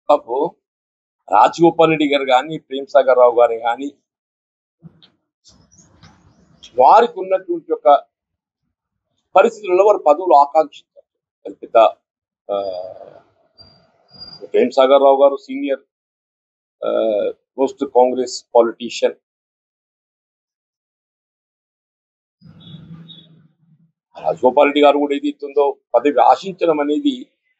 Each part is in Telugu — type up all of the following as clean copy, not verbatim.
బాబు రాజగోపాల్ రెడ్డి గారు కానీ ప్రేమ్ సాగర్ రావు గారు కానీ వారికి ఉన్నటువంటి ఒక పరిస్థితుల్లో వారు పదవులు ఆకాంక్షించారు. పెద్ద ప్రేమ్ సాగర్ రావు గారు senior post Congress politician. Rajagopal Reddy గారు కూడా ఏది ఇస్తుందో పదవి ఆశించడం అనేది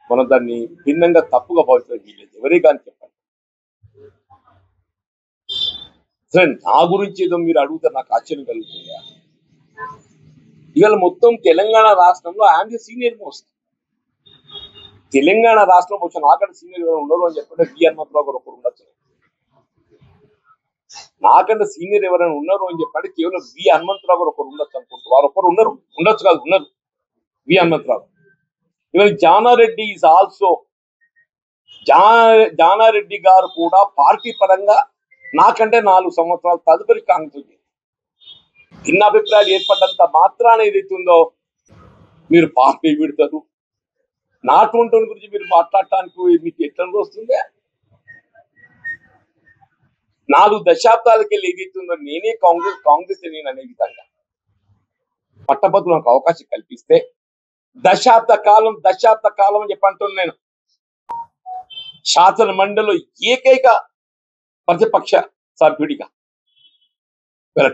మనం దాన్ని భిన్నంగా తప్పుగా భావించడం వీలేదు. ఎవరే కానీ చెప్పండి. సరే, నా గురించి ఏదో మీరు అడుగుతారు, నాకు ఆశ్చర్యం కలుగుతుంది. ఇవాళ మొత్తం తెలంగాణ రాష్ట్రంలో I'm the senior most. Telangana రాష్ట్రంలో వచ్చి నాకంటే సీనియర్ ఎవరు ఉండరు అని చెప్పంటే వి హనుమంతరావు గారు ఒకరు ఉండొచ్చు. నాకంటే సీనియర్ ఎవరైనా ఉన్నారు అని చెప్పంటే కేవలం వి హనుమంతరావు గారు ఒకరు ఉండొచ్చు అనుకుంటారు. వారు ఒకరు ఉన్నారు, ఉండొచ్చు కాదు, ఉన్నారు. వి హనుమంతరావు. ఇవాళ జానారెడ్డి ఈజ్ ఆల్సో, జానారెడ్డి గారు కూడా పార్టీ పరంగా నాకంటే 4 సంవత్సరాలు తదుపరి కాంగ్రెస్ భిన్నాభిప్రాయాలు ఏర్పడ్డంత మాత్రాన ఏదైతుందో మీరు పార్టీ విడతారు. నాటువంటి గురించి మీరు మాట్లాడటానికి మీకు ఎట్లా వస్తుంది? 4 దశాబ్దాలకి వెళ్ళి ఏదైతుందో నేనే కాంగ్రెస్ నేను అనే విధంగా పట్టభద్రులు నాకు అవకాశం కల్పిస్తే దశాబ్ద కాలం అని చెప్పంటున్నాను. నేను శాసన మండలిలో ఏకైక ప్రతిపక్ష సభ్యుడిగా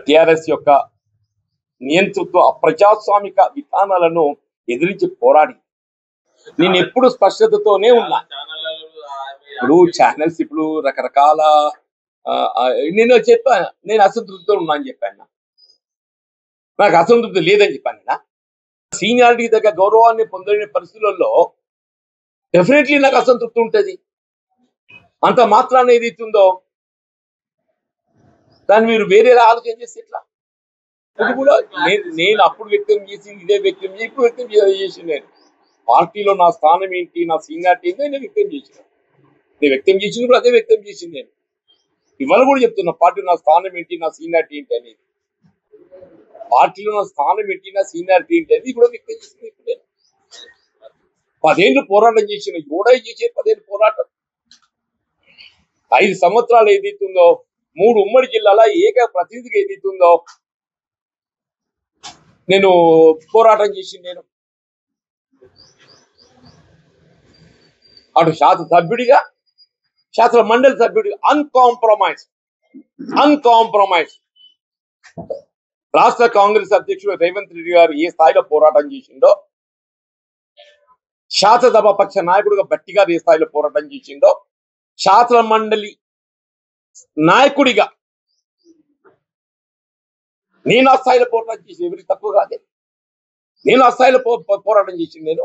టిఆర్ఎస్ యొక్క నియంతృత్వ అప్రజాస్వామిక విధానాలను ఎదిరించి పోరాడి నేను ఎప్పుడు స్పష్టతతోనే ఉన్నా. ఇప్పుడు ఛానల్స్ ఇప్పుడు రకరకాల నేను చెప్పాను, నేను అసంతృప్తితో ఉన్నా అని చెప్పాను. నాకు అసంతృప్తి లేదని చెప్పాను. నేను సీనియారిటీ దగ్గర గౌరవాన్ని పొందలేని పరిస్థితులలో డెఫినెట్లీ నాకు అసంతృప్తి ఉంటుంది. అంత మాత్రాన్ని ఏదైతుందో దాన్ని మీరు వేరేలా ఆలోచన చేసి ఎట్లా? ఇది కూడా నేను అప్పుడు వ్యక్తం చేసింది ఇదే వ్యక్తం చేసి ఇప్పుడు వ్యక్తం చేసి నేను పార్టీలో నా స్థానం ఏంటి, నా సీనియారిటీ ఏంటి నేను వ్యక్తం చేసిన. నేను వ్యక్తం చేసింది కూడా అదే వ్యక్తం చేసింది. నేను ఇవాళ కూడా చెప్తున్నా, పార్టీలో నా స్థానం ఏంటి, నా సీనియారిటీ ఏంటి అనేది. పార్టీలో నా స్థానం ఏంటి, నా సీనియారిటీ ఏంటి అనేది కూడా వ్యక్తం చేసింది. ఇప్పుడు నేను 10 ఏళ్ళు పోరాటం చేసిన, కూడా చేసే 10 ఏళ్ళు పోరాటం. 5 సంవత్సరాలు ఏదైతుందో 3 ఉమ్మడి జిల్లాల ఏక ప్రతినిధిగా ఏదైతుందో నేను పోరాటం చేసింది. నేను అటు శాసన సభ్యుడిగా, శాసన మండలి సభ్యుడిగా అన్కాంప్రమైజ్ రాష్ట్ర కాంగ్రెస్ అధ్యక్షుడు రేవంత్ రెడ్డి గారు ఏ స్థాయిలో పోరాటం చేసిండో, శాసనసభ పక్ష నాయకుడిగా భట్టి గారు ఏ స్థాయిలో పోరాటం చేసిండో, శాసన మండలి నాయకుడిగా నేను ఆ స్థాయిలో పోరాటం చేసి ఎవరికి తక్కువ కాదే. నేను ఆ స్థాయిలో పోరాటం చేసింది. నేను